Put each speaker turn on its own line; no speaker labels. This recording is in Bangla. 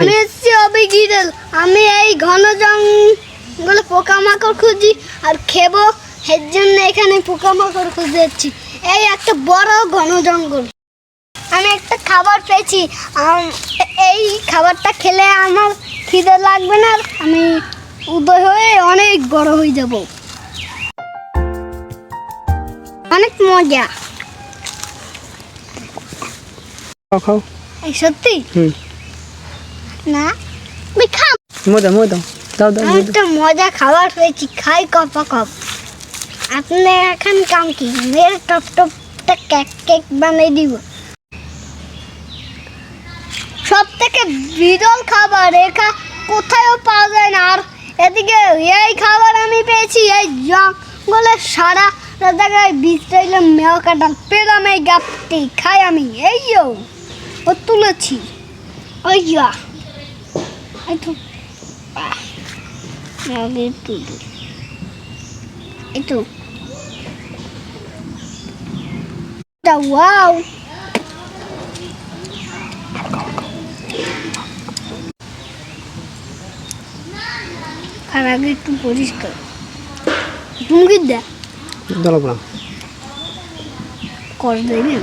আমি এসছি অবিগিরেল। আমি এই ঘন জঙ্গলে পোকামাকড় খুঁজি আর খেবো, এর জন্য এখানে পোকামাকড় খুঁজে যাচ্ছি। এই একটা বড় ঘন জঙ্গল। আমি একটা খাবার পেয়েছি, এই খাবারটা খেলে আমার খিদে লাগবে না, আমি উদয় হয়ে অনেক বড় হয়ে যাব। অনেক মজা।
খাও
এই সত্যি না, আমি খাব।
মজা মজা দাও দাও
আমি একটা মজা খাবার পেয়েছি, খাই কপা কপ। আপনি এখন কাম কি মেরে টপ টপটা কেক কেক বানিয়ে দিব। সব থেকে বিরল খাবার, একা কোথাও পাওয়া যায় না। আর এদিকে এই খাবার আমি পেয়েছি এই জঙ্গলের সারা জায়গায় বিছাইলে মেও কাটাল পেলাম, এই গাছটি খাই আমি। এই ও তুলেছি, ওই এই তো এই তো ওয়াও, আর আগে একটু পরিষ্কার তুমি কি দেখ
দাও না
করে দেবেন।